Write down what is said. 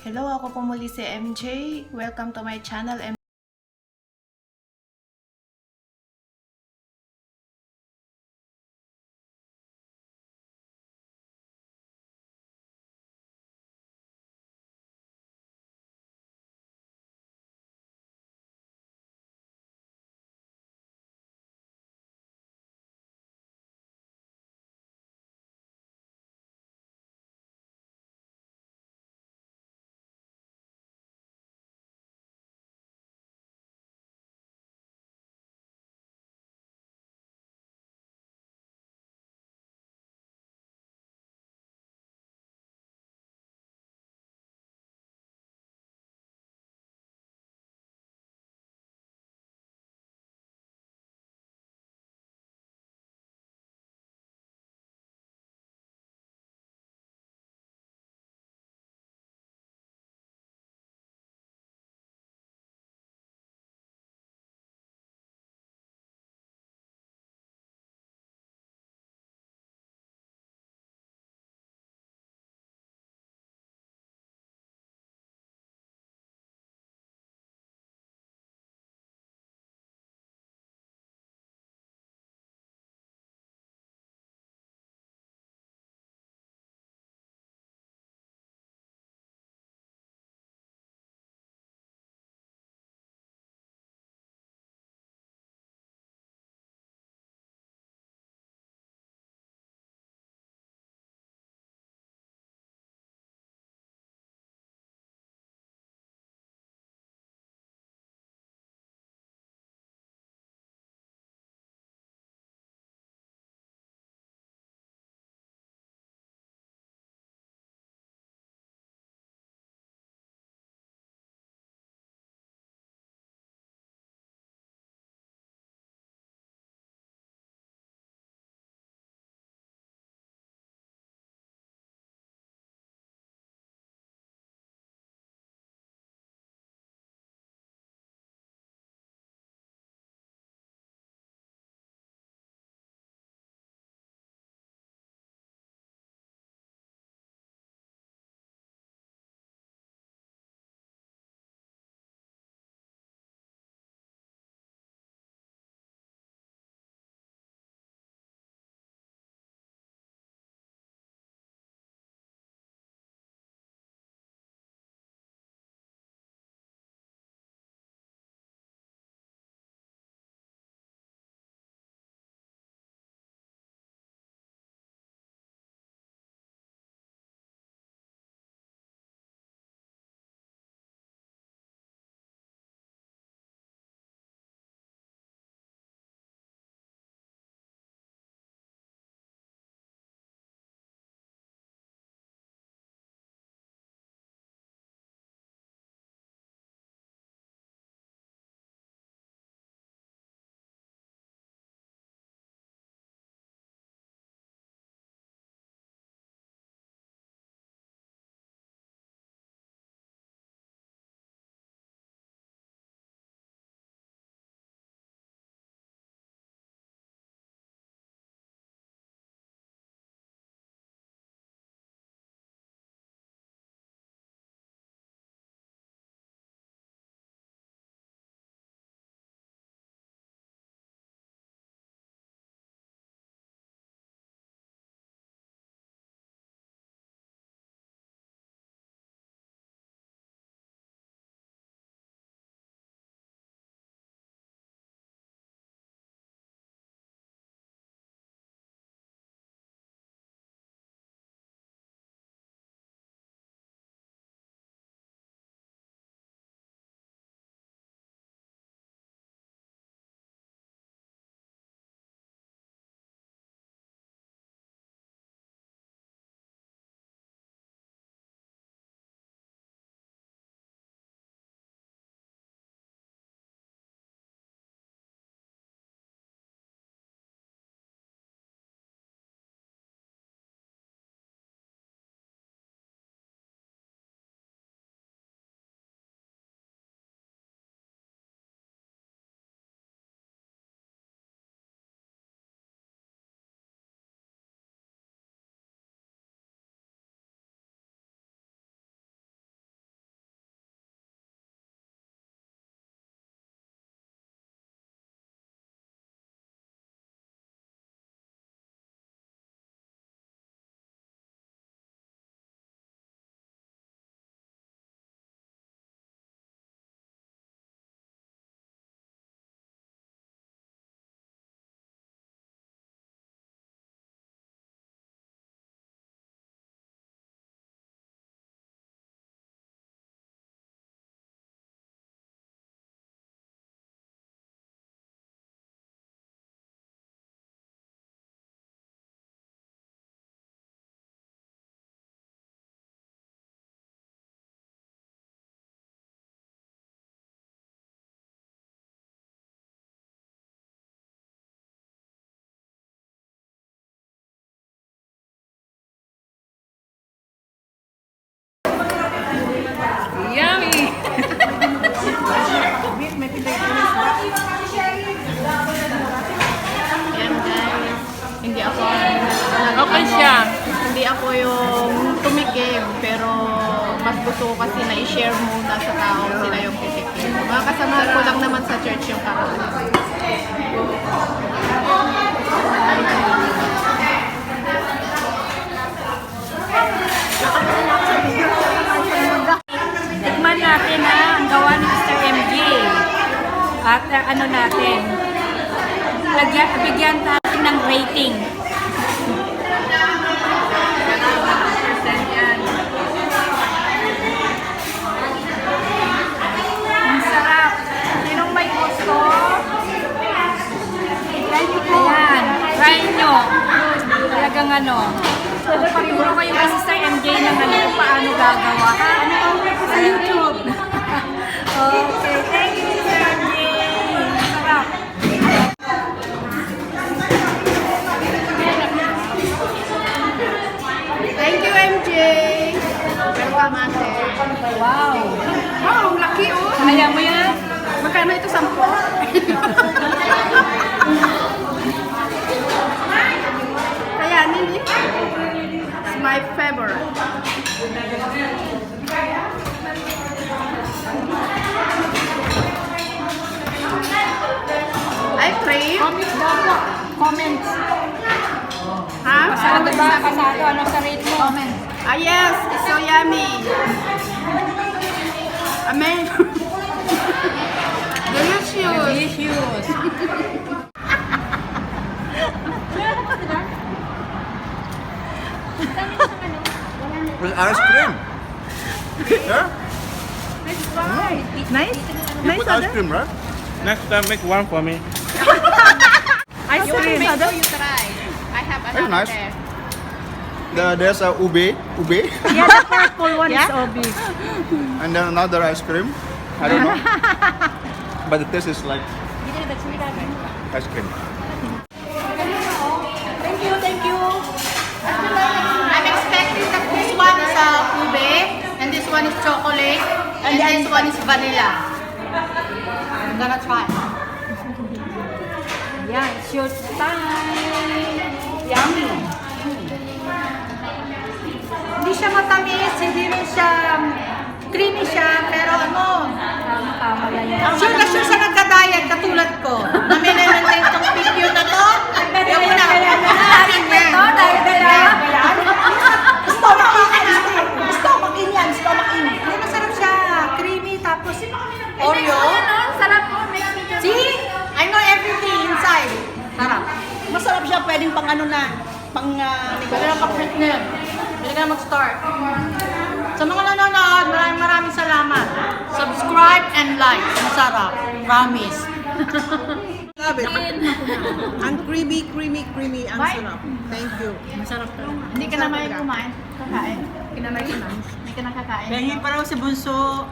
Hello, ako po muli si MJ. Welcome to my channel. ako yung tumikim, pero mas gusto ko kasi na i-share muna sa tao sila yung titikim. Mga kasama ko lang naman sa church yung kakain. Tikman natin ang gawa ni Mr. MJ. At ano natin, bigyan natin ng rating. Ang sarap. Sinong may gusto? Ayan, try nyo. Talagang ano. Pagturo kayo kay Sister MJ ng ano kung paano gagawa. Ano sa YouTube? Okay, thank you Sister MJ. Sarap. Thank you, MJ! Welcome, ate. Wow. Wow, ang laki oh! Kaya mo yan? Magkano ito? 10? Kaya nini? It's my favorite. Ay, cream? Comments. Ha? Pasado ba? Pasado. Ano sa rate mo? Comments. Ah, yes. It's so yummy. Amazing. Delicious. Delicious. With ice cream. Yeah? Nice? You put ice cream, right? Next time, make one for me. Ice cream. You try. I have Very another nice. there. There's a ube, Yeah, the purple one is obvious. and then another ice cream. I don't know. But the taste is like ice cream. Thank you, thank you. I'm expecting that this one is ube, and this one is chocolate, and this one is vanilla. I'm gonna try. Yeah, it's your time. Yummy. Hindi siya matamis, hindi rin siya creamy siya, pero ano, Tama lang yan. sure na sure sa nagka-diet katulad ko. Na maintain tong figure na to. Yung una, Stomach in. Ay, masarap siya. Creamy, tapos Oreo. Sarap po. See? I know everything inside. Sarap. Masarap siya, pwedeng pang ano na, pang Pwede na pa-print na yun. Pwede ka na mag-start. Sa mga nanonood, maraming salamat. Subscribe and like. Masarap. Promise. Love it. Ang creamy. Ang sarap. Thank you. Hindi ka na may kumain. Kakain. Kinamay ko na. Hindi ka na kakain. Dahil pa raw si Bunso,